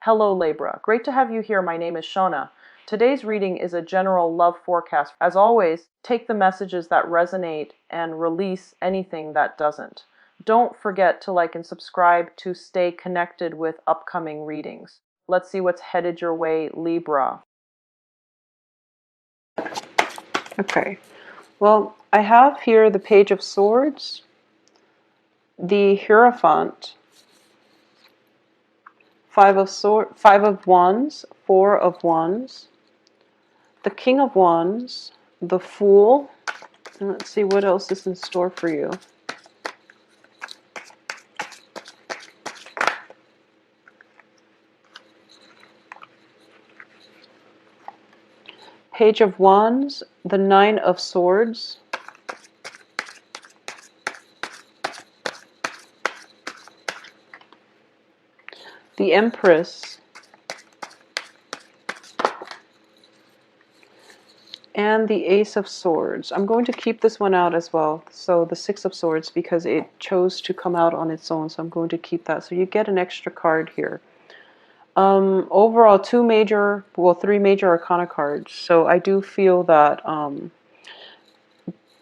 Hello Libra, great to have you here. My name is Shona. Today's reading is a general love forecast. As always, take the messages that resonate and release anything that doesn't. Don't forget to like and subscribe to stay connected with upcoming readings. Let's see what's headed your way, Libra. Okay, well, I have here the Page of Swords, the Hierophant, Five of Wands, Four of Wands, the King of Wands, the Fool, and let's see what else is in store for you. Page of Wands, the Nine of Swords, the Empress, and the Ace of Swords. I'm going to keep this one out as well, so the Six of Swords, because it chose to come out on its own, so I'm going to keep that. So you get an extra card here. Overall, three major Arcana cards. So I do feel that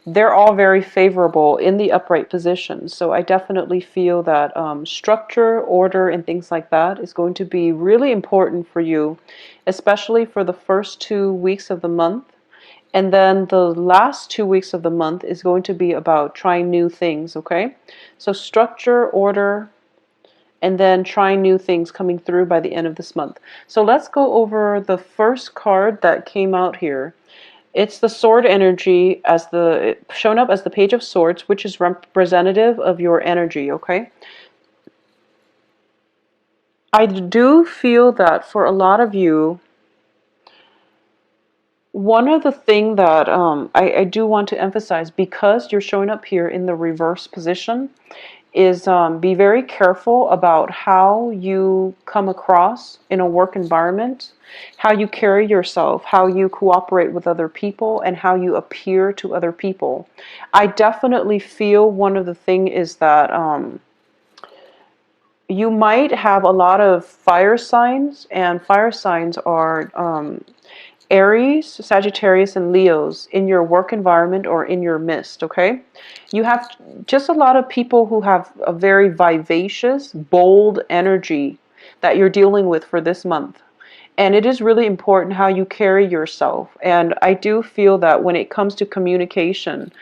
they're all very favorable in the upright position. So I definitely feel that structure, order, and things like that is going to be really important for you, especially for the first 2 weeks of the month. And then the last 2 weeks of the month is going to be about trying new things, okay? So structure, order, and then trying new things coming through by the end of this month. So let's go over the first card that came out here. It's the Sword energy, shown up as the Page of Swords, which is representative of your energy, okay? I do feel that for a lot of you, one of the things that I do want to emphasize, because you're showing up here in the reverse position, is be very careful about how you come across in a work environment, how you carry yourself, how you cooperate with other people, and how you appear to other people. I definitely feel one of the things is that you might have a lot of fire signs, and fire signs are Aries, Sagittarius, and Leos in your work environment or in your midst, okay? You have just a lot of people who have a very vivacious, bold energy that you're dealing with for this month. And it is really important how you carry yourself. And I do feel that when it comes to communication,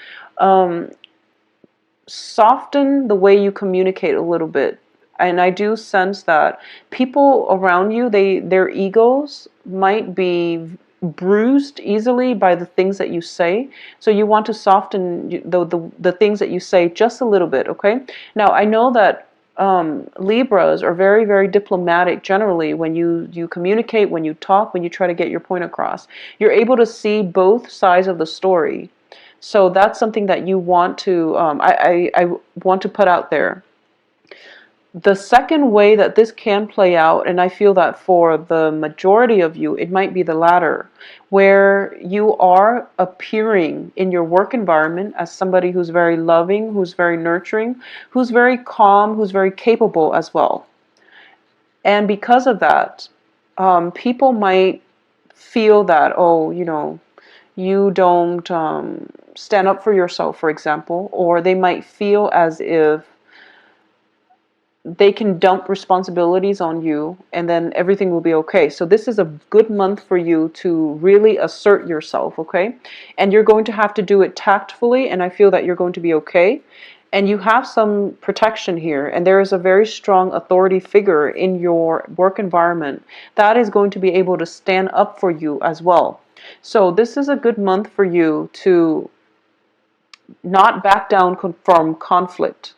soften the way you communicate a little bit. And I do sense that people around you, their egos might be bruised easily by the things that you say. So you want to soften the things that you say just a little bit, okay? Now, I know that Libras are very, very diplomatic generally when you communicate, when you talk, when you try to get your point across. You're able to see both sides of the story. So that's something that you want to, I want to put out there. The second way that this can play out, and I feel that for the majority of you, it might be the latter, where you are appearing in your work environment as somebody who's very loving, who's very nurturing, who's very calm, who's very capable as well. And because of that, people might feel that, oh, you don't stand up for yourself, for example, or they might feel as if they can dump responsibilities on you and then everything will be okay. So this is a good month for you to really assert yourself, okay? And you're going to have to do it tactfully, and I feel that you're going to be okay. And you have some protection here, and there is a very strong authority figure in your work environment that is going to be able to stand up for you as well. So this is a good month for you to not back down from conflict.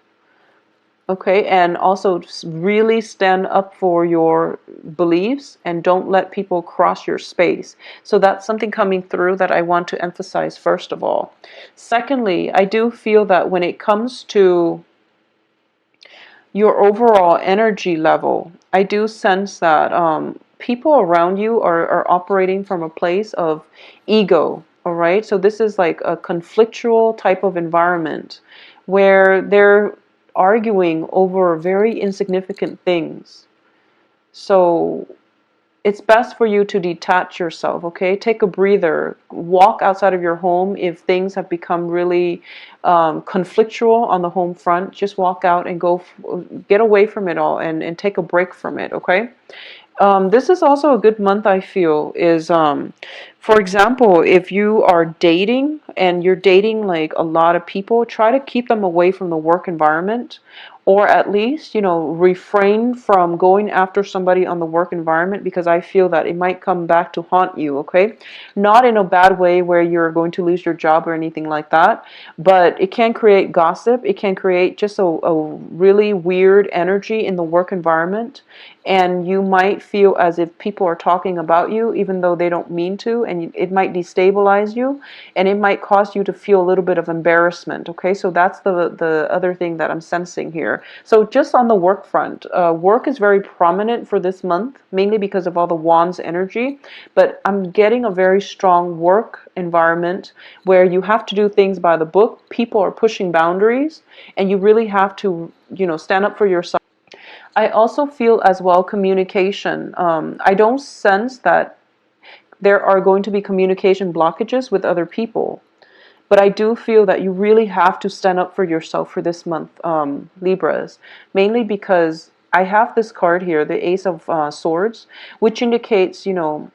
Okay, and also really stand up for your beliefs and don't let people cross your space. So that's something coming through that I want to emphasize first of all. Secondly, I do feel that when it comes to your overall energy level, I do sense that people around you are operating from a place of ego, all right? So this is like a conflictual type of environment where they're arguing over very insignificant things. So it's best for you to detach yourself, okay? Take a breather. Walk outside of your home if things have become really conflictual on the home front. Just walk out and get away from it all and take a break from it, okay? This is also a good month, I feel, is for example, if you are dating and you're dating like a lot of people, try to keep them away from the work environment, or at least, refrain from going after somebody on the work environment, because I feel that it might come back to haunt you, okay? Not in a bad way where you're going to lose your job or anything like that, but it can create gossip. It can create just a really weird energy in the work environment, and you might feel as if people are talking about you even though they don't mean to, and it might destabilize you, and it might cause you to feel a little bit of embarrassment, okay? So that's the other thing that I'm sensing here. So just on the work front, work is very prominent for this month, mainly because of all the wands energy, but I'm getting a very strong work environment where you have to do things by the book. People are pushing boundaries, and you really have to, stand up for yourself. I also feel as well communication. I don't sense that there are going to be communication blockages with other people, but I do feel that you really have to stand up for yourself for this month, Libras, mainly because I have this card here, the Ace of Swords, which indicates,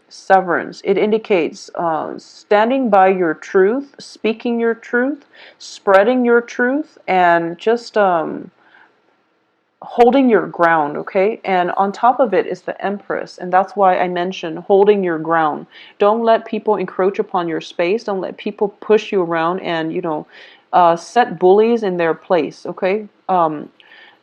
severance. It indicates standing by your truth, speaking your truth, spreading your truth, and just holding your ground, okay? And on top of it is the Empress, and that's why I mentioned holding your ground. Don't let people encroach upon your space. Don't let people push you around and, set bullies in their place, okay?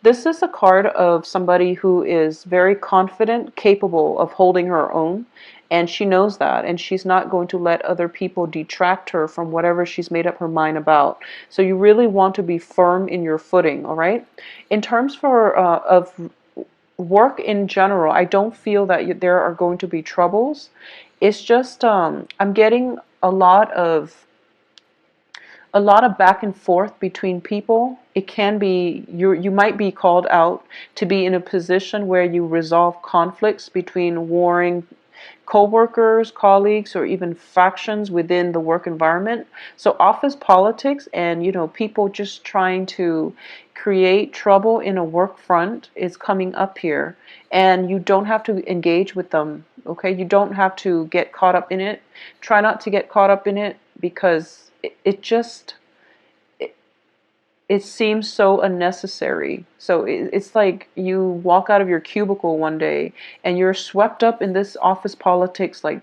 This is a card of somebody who is very confident, capable of holding her own, and she knows that, and she's not going to let other people detract her from whatever she's made up her mind about. So you really want to be firm in your footing, all right? In terms of work in general, I don't feel that there are going to be troubles. It's just I'm getting a lot of back and forth between people. It can be you might be called out to be in a position where you resolve conflicts between warring co-workers, colleagues, or even factions within the work environment. So office politics and, people just trying to create trouble in a work front is coming up here, and you don't have to engage with them, okay? You don't have to get caught up in it. Try not to get caught up in it, because it just it seems so unnecessary. So it's like you walk out of your cubicle one day and you're swept up in this office politics like,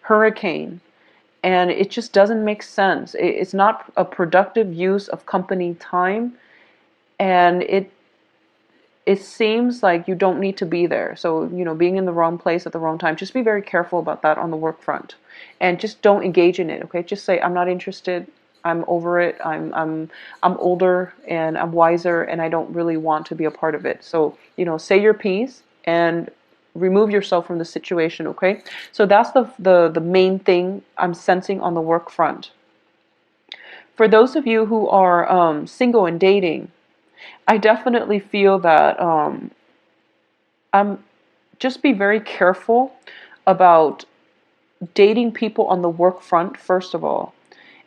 hurricane. And it just doesn't make sense. It's not a productive use of company time. And it seems like you don't need to be there. So, being in the wrong place at the wrong time, just be very careful about that on the work front. And just don't engage in it, okay? Just say, I'm not interested. I'm over it. I'm older and I'm wiser, and I don't really want to be a part of it. So, say your piece and remove yourself from the situation, okay? So that's the main thing I'm sensing on the work front. For those of you who are single and dating, I definitely feel that I'm just be very careful about dating people on the work front, first of all.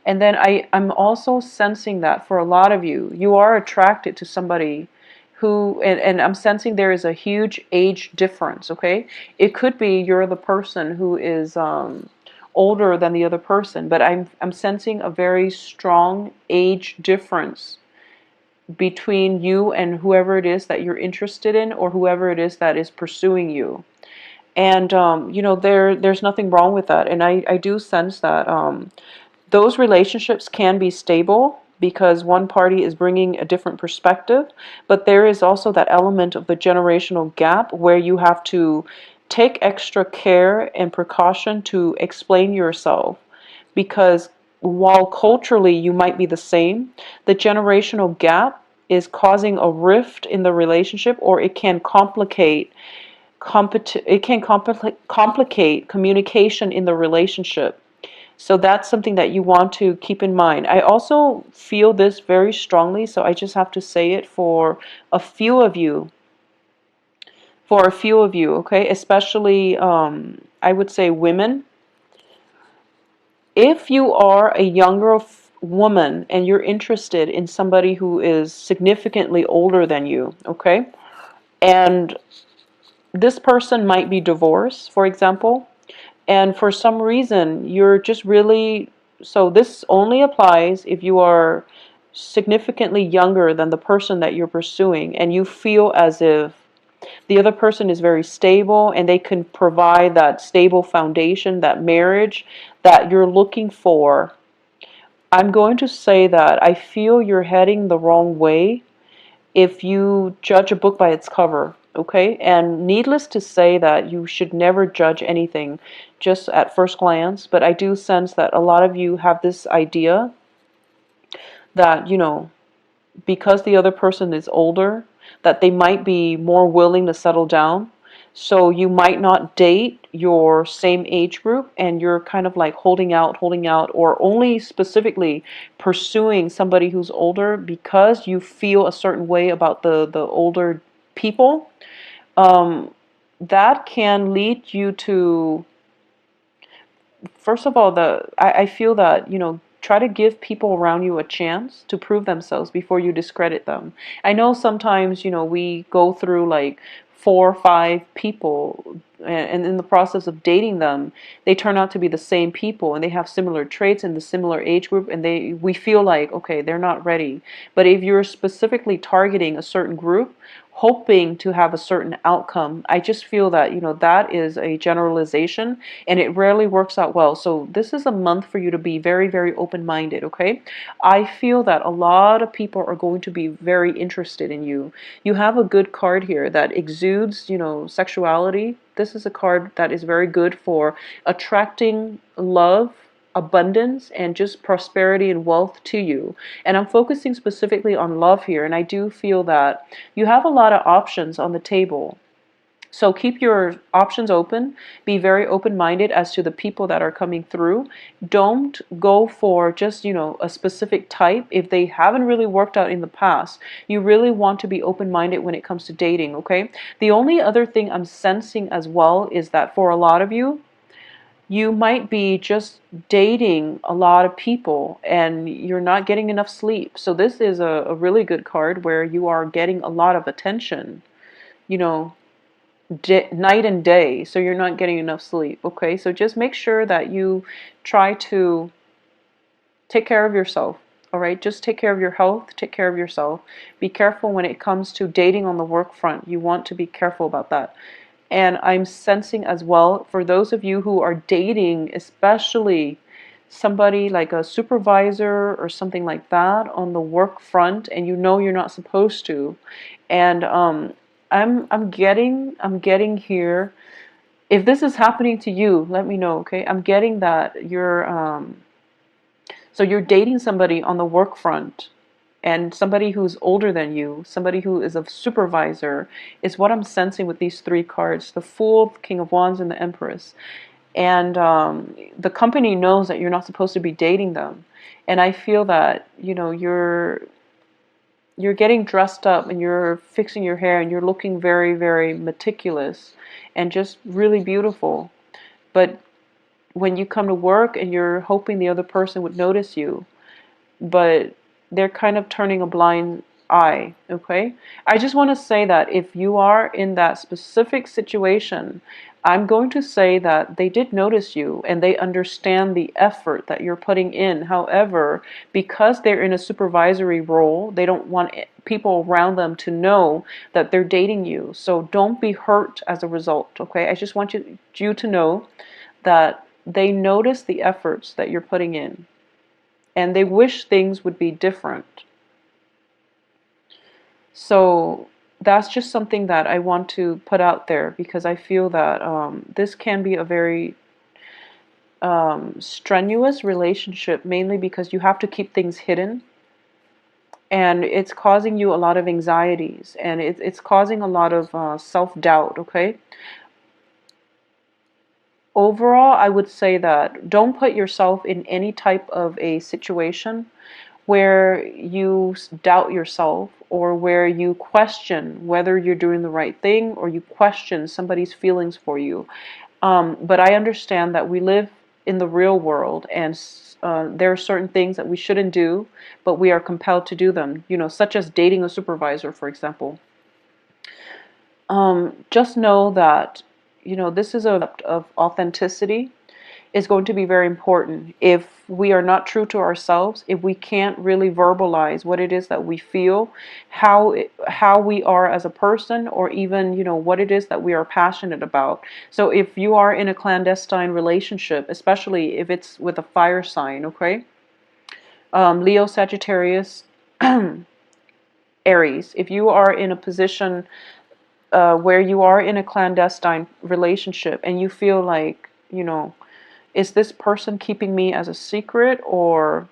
And then I'm also sensing that for a lot of you, you are attracted to somebody who, and I'm sensing there is a huge age difference, okay? It could be you're the person who is older than the other person, but I'm sensing a very strong age difference between you and whoever it is that you're interested in, or whoever it is that is pursuing you. And there's nothing wrong with that. And I do sense that those relationships can be stable because one party is bringing a different perspective, but there is also that element of the generational gap where you have to take extra care and precaution to explain yourself, because while culturally you might be the same, the generational gap is causing a rift in the relationship, or it can complicate communication in the relationship. So that's something that you want to keep in mind. I also feel this very strongly, so I just have to say it for a few of you. for a few of you, okay? Especially, I would say women. If you are a younger woman and you're interested in somebody who is significantly older than you, okay? And this person might be divorced, for example, and for some reason you're just really, so this only applies if you are significantly younger than the person that you're pursuing and you feel as if the other person is very stable and they can provide that stable foundation, that marriage that you're looking for. I'm going to say that I feel you're heading the wrong way if you judge a book by its cover, okay? And needless to say that you should never judge anything just at first glance, but I do sense that a lot of you have this idea that, because the other person is older, that they might be more willing to settle down. So you might not date your same age group and you're kind of like holding out, or only specifically pursuing somebody who's older because you feel a certain way about the older people. Um, that can lead you to, first of all, I feel that, try to give people around you a chance to prove themselves before you discredit them. I know sometimes, we go through like 4 or 5 people, and in the process of dating them, they turn out to be the same people and they have similar traits in the similar age group, and we feel like, okay, they're not ready. But if you're specifically targeting a certain group, hoping to have a certain outcome, I just feel that, that is a generalization and it rarely works out well. So this is a month for you to be very, very open-minded, okay? I feel that a lot of people are going to be very interested in you. You have a good card here that exudes, sexuality. This is a card that is very good for attracting love, abundance, and just prosperity and wealth to you. And I'm focusing specifically on love here, and I do feel that you have a lot of options on the table. So keep your options open. Be very open-minded as to the people that are coming through. Don't go for just, a specific type if they haven't really worked out in the past. You really want to be open-minded when it comes to dating, okay? The only other thing I'm sensing as well is that for a lot of you, you might be just dating a lot of people and you're not getting enough sleep. So this is a really good card where you are getting a lot of attention, you know, night and day. So you're not getting enough sleep. Okay. So just make sure that you try to take care of yourself. All right. Just take care of your health. Take care of yourself. Be careful when it comes to dating on the work front. You want to be careful about that. And I'm sensing as well, for those of you who are dating, especially somebody like a supervisor or something like that on the work front, and you're not supposed to. And I'm getting here. If this is happening to you, let me know, okay? I'm getting that you're dating somebody on the work front, and somebody who's older than you, somebody who is a supervisor, is what I'm sensing with these three cards: the Fool, the King of Wands, and the Empress. And the company knows that you're not supposed to be dating them. And I feel that, you're getting dressed up and you're fixing your hair and you're looking very, very meticulous and just really beautiful. But when you come to work and you're hoping the other person would notice you, but they're kind of turning a blind eye, okay? I just want to say that if you are in that specific situation, I'm going to say that they did notice you and they understand the effort that you're putting in. However, because they're in a supervisory role, they don't want people around them to know that they're dating you. So don't be hurt as a result, okay? I just want you to know that they notice the efforts that you're putting in, and they wish things would be different. So that's just something that I want to put out there, because I feel that this can be a very strenuous relationship, mainly because you have to keep things hidden, and it's causing you a lot of anxieties, and it's causing a lot of self-doubt, okay? Overall, I would say that don't put yourself in any type of a situation where you doubt yourself or where you question whether you're doing the right thing, or you question somebody's feelings for you. But I understand that we live in the real world, and there are certain things that we shouldn't do, but we are compelled to do them, such as dating a supervisor, for example. Just know that, this is of authenticity is going to be very important. If we are not true to ourselves, if we can't really verbalize what it is that we feel, how we are as a person, or even, what it is that we are passionate about. So if you are in a clandestine relationship, especially if it's with a fire sign, okay? Leo, Sagittarius, Aries, if you are in a position where you are in a clandestine relationship and you feel like, is this person keeping me as a secret, or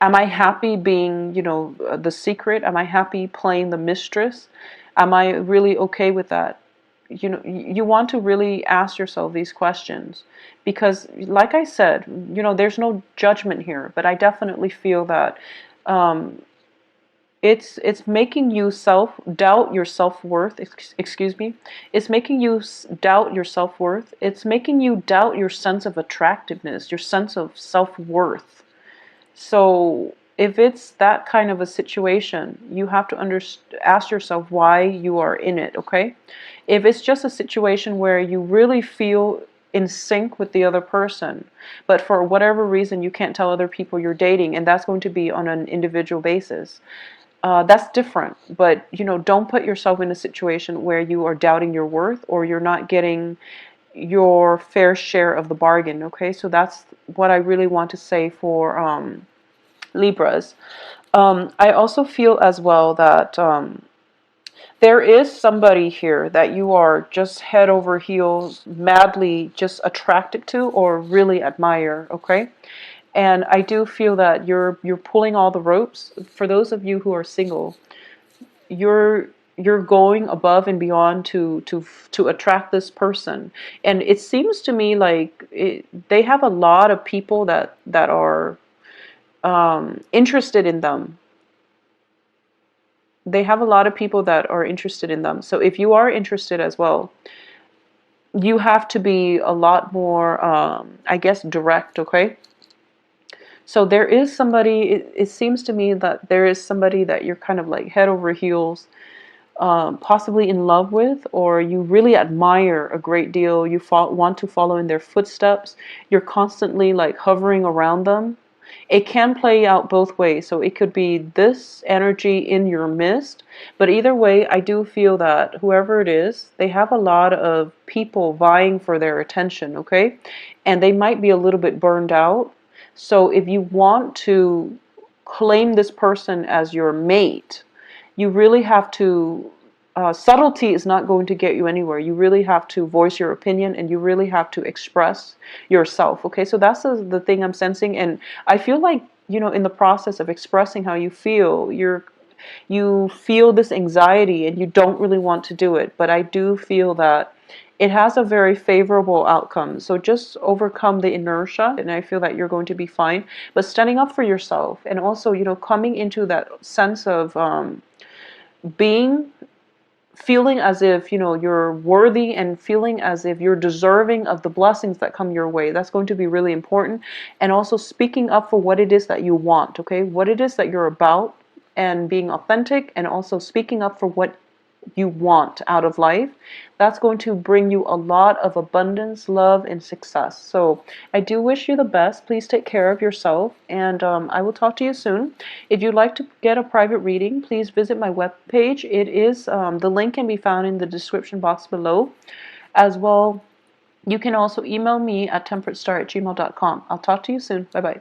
am I happy being, the secret? Am I happy playing the mistress? Am I really okay with that? You want to really ask yourself these questions, because like I said, there's no judgment here, but I definitely feel that it's making you doubt your self-worth. Excuse me. It's making you doubt your self-worth. It's making you doubt your sense of attractiveness, your sense of self-worth. So if it's that kind of a situation, you have to ask yourself why you are in it, okay? If it's just a situation where you really feel in sync with the other person, but for whatever reason you can't tell other people you're dating, and that's going to be on an individual basis, that's different. But, don't put yourself in a situation where you are doubting your worth, or you're not getting your fair share of the bargain, okay? So that's what I really want to say for Libras. I also feel as well that there is somebody here that you are just head over heels, madly just attracted to, or really admire, okay? And I do feel that you're pulling all the ropes. For those of you who are single, you're going above and beyond to attract this person. And it seems to me like they have a lot of people that are interested in them. They have a lot of people that are interested in them. So if you are interested as well, you have to be a lot more, I guess, direct, okay? So there is somebody, it seems to me that there is somebody that you're kind of like head over heels, possibly in love with, or you really admire a great deal. You want to follow in their footsteps. You're constantly like hovering around them. It can play out both ways. So it could be this energy in your midst, but either way, I do feel that whoever it is, they have a lot of people vying for their attention, okay? And they might be a little bit burned out. So if you want to claim this person as your mate, you really have to, subtlety is not going to get you anywhere. You really have to voice your opinion, and you really have to express yourself. Okay, so that's the thing I'm sensing. And I feel like, in the process of expressing how you feel, you feel this anxiety and you don't really want to do it. But I do feel that it has a very favorable outcome. So just overcome the inertia, and I feel that you're going to be fine. But standing up for yourself, and also, coming into that sense of being, feeling as if, you're worthy, and feeling as if you're deserving of the blessings that come your way. That's going to be really important. And also speaking up for what it is that you want, okay? What it is that you're about, and being authentic, and also speaking up for what you want out of life. That's going to bring you a lot of abundance, love, and success. So I do wish you the best. Please take care of yourself, and I will talk to you soon. If you'd like to get a private reading, please visit my webpage. It is, the link can be found in the description box below. As well, you can also email me at temperatestar@gmail.com. I'll talk to you soon. Bye-bye.